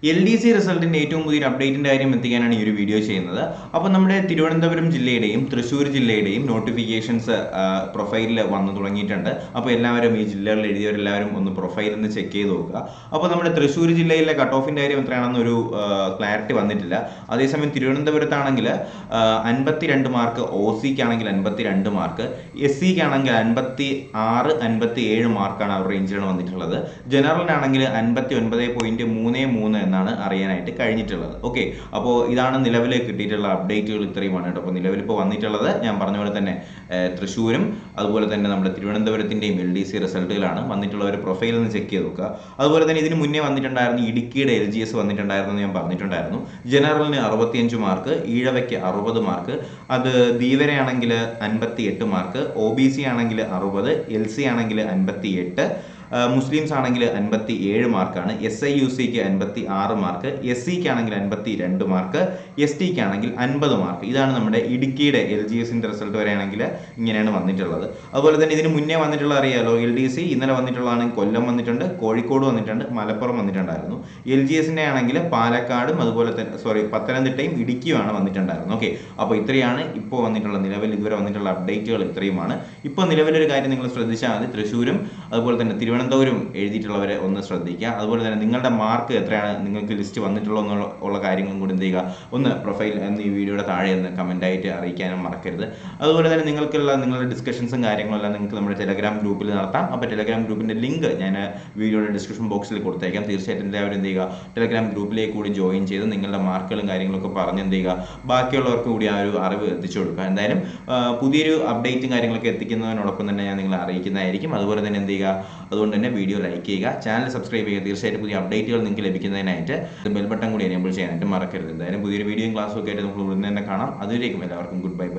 LDC റിസൾട്ടിൻ്റെ ഏറ്റവും പുതിയൊരു അപ്ഡേറ്റിൻ്റെ കാര്യം എത്തിക്കാനാണ് ഈ ഒരു വീഡിയോ ചെയ്യുന്നത്. അപ്പോൾ നമ്മുടെ തിരുവനന്തപുരം ജില്ലയുടെയും തൃശ്ശൂർ ജില്ലയുടെയും നോട്ടിഫിക്കേഷൻസ് പ്രൊഫൈലിൽ വന്നു തുടങ്ങിയിട്ടുണ്ട്. അപ്പോൾ എല്ലാവരും ഈ ജില്ലകളിൽ എഴുതിയവരെല്ലാവരും ഒന്ന് പ്രൊഫൈൽ ഒന്ന് ചെക്ക് ചെയ്ത് നോക്കുക. അപ്പോൾ നമ്മുടെ തൃശ്ശൂർ ജില്ലയിലെ കട്ട് ഓഫിൻ്റെ കാര്യം എത്രയാണെന്നൊരു ക്ലാരിറ്റി വന്നിട്ടില്ല. അതേസമയം തിരുവനന്തപുരത്താണെങ്കിൽ 52 മാർക്ക്, OC-ക്കാണെങ്കിൽ 52 മാർക്ക്, SC-ക്കാണെങ്കിൽ 56, 57 മാർക്കാണ് അവർ റേഞ്ചിലാണ് വന്നിട്ടുള്ളത്. ജനറലിനാണെങ്കിൽ 59.33 എന്നാണ് അറിയാനായിട്ട് കഴിഞ്ഞിട്ടുള്ളത്. ഓക്കെ, അപ്പോൾ ഇതാണ് നിലവിൽ കിട്ടിയിട്ടുള്ള അപ്ഡേറ്റുകൾ. ഇത്രയുമാണ് കേട്ടോ. അപ്പോൾ നിലവിലിപ്പോൾ വന്നിട്ടുള്ളത് ഞാൻ പറഞ്ഞ പോലെ തന്നെ തൃശ്ശൂരും അതുപോലെ തന്നെ നമ്മുടെ തിരുവനന്തപുരത്തിൻ്റെയും LDC റിസൾട്ടുകളാണ്. വന്നിട്ടുള്ളവർ പ്രൊഫൈൽ ഒന്ന് ചെക്ക് ചെയ്ത് നോക്കുക. അതുപോലെ തന്നെ ഇതിന് മുന്നേ വന്നിട്ടുണ്ടായിരുന്നു ഇടുക്കിയുടെ LGS വന്നിട്ടുണ്ടായിരുന്നു ഞാൻ പറഞ്ഞിട്ടുണ്ടായിരുന്നു. ജനറലിന് 65 മാർക്ക്, ഈഴവയ്ക്ക് 60 മാർക്ക്, അത് ധീവരയാണെങ്കിൽ 58 മാർക്ക്, OBC ആണെങ്കിൽ 60, LC ആണെങ്കിൽ 58, മുസ്ലിംസ് ആണെങ്കിൽ 57 മാർക്കാണ്, SIUC-ക്ക് 56 മാർക്ക്, SC-ക്ക് ആണെങ്കിൽ 52 മാർക്ക്, ST-ക്ക് ആണെങ്കിൽ 50 മാർക്ക്. ഇതാണ് നമ്മുടെ ഇടുക്കിയുടെ LGS-ൻ്റെ റിസൾട്ട് വരെയാണെങ്കിൽ ഇങ്ങനെയാണ് വന്നിട്ടുള്ളത്. അതുപോലെ തന്നെ ഇതിന് മുന്നേ വന്നിട്ടുള്ള അറിയാലോ, LDC ഇന്നലെ വന്നിട്ടുള്ളതാണ്. കൊല്ലം വന്നിട്ടുണ്ട്, കോഴിക്കോട് വന്നിട്ടുണ്ട്, മലപ്പുറം വന്നിട്ടുണ്ടായിരുന്നു. LGS-ൻ്റെ ആണെങ്കിൽ പാലക്കാടും അതുപോലെ തന്നെ പത്തനംതിട്ടയും ഇടുക്കിയുമാണ് വന്നിട്ടുണ്ടായിരുന്നു. ഓക്കെ, അപ്പോൾ ഇത്രയാണ് ഇപ്പോൾ വന്നിട്ടുള്ള നിലവിൽ ഇതുവരെ വന്നിട്ടുള്ള അപ്ഡേറ്റുകൾ ഇത്രയുമാണ്. ഇപ്പോൾ നിലവിലൊരു കാര്യം നിങ്ങൾ ശ്രദ്ധിച്ചാൽ മതി, തൃശ്ശൂരും അതുപോലെ തന്നെ തിരുവനന്തപുരം എഴുതിയിട്ടുള്ളവരെ ഒന്ന് ശ്രദ്ധിക്കുക. അതുപോലെ തന്നെ നിങ്ങളുടെ മാർക്ക് എത്രയാണ് നിങ്ങൾക്ക് ലിസ്റ്റ് വന്നിട്ടുള്ളൂ എന്നുള്ള കാര്യങ്ങളും കൂടി എന്ത് ചെയ്യുക, ഒന്ന് പ്രൊഫൈൽ എന്ന് ഈ വീഡിയോയുടെ താഴെ ഒന്ന് കമൻറ്റായിട്ട് അറിയിക്കാനും മറക്കരുത്. അതുപോലെ തന്നെ നിങ്ങളുടെ ഡിസ്കഷൻസും കാര്യങ്ങളെല്ലാം നിങ്ങൾക്ക് നമ്മുടെ ടെലഗ്രാം ഗ്രൂപ്പിൽ നടത്താം. അപ്പോൾ ടെലഗ്രാം ഗ്രൂപ്പിൻ്റെ ലിങ്ക് ഞാൻ വീഡിയോയുടെ ഡിസ്ക്രിപ്ഷൻ ബോക്സിൽ കൊടുത്തേക്കാം. തീർച്ചയായിട്ടും എല്ലാവരും എന്ത് ചെയ്യുക, ടെലഗ്രാം ഗ്രൂപ്പിലേക്ക് കൂടി ജോയിൻ ചെയ്ത് നിങ്ങളുടെ മാർക്കുകളും കാര്യങ്ങളൊക്കെ പറഞ്ഞ് എന്ത് ചെയ്യുക, ബാക്കിയുള്ളവർക്ക് കൂടി ആ ഒരു അറിവ് എത്തിച്ചു കൊടുക്കുക. എന്തായാലും പുതിയൊരു അപ്ഡേറ്റും കാര്യങ്ങളൊക്കെ എത്തിക്കുന്നതിനോടൊപ്പം തന്നെ ഞാൻ നിങ്ങളെ അറിയിക്കുന്നതായിരിക്കും. അതുപോലെ തന്നെ എന്ത് ചെയ്യുക, അതുകൊണ്ട് തന്നെ വീഡിയോ ലൈക്ക് ചെയ്യുക, ചാനൽ സബ്സ്ക്രൈബ് ചെയ്യുക. തീർച്ചയായിട്ടും പുതിയ അപ്ഡേറ്റുകൾ നിങ്ങൾക്ക് ലഭിക്കുന്നതിനായിട്ട് ബെൽ ബട്ടൺ കൂടി എനേബിൾ ചെയ്യാനായിട്ട് മറക്കരുത്. എന്തായാലും പുതിയൊരു വീഡിയോയും ക്ലാസ്സും ഒക്കെ ആയിട്ട് നമുക്ക് ഉടനെ തന്നെ കാണാം. അതുവരേക്കും എല്ലാവർക്കും ഗുഡ് ബൈ.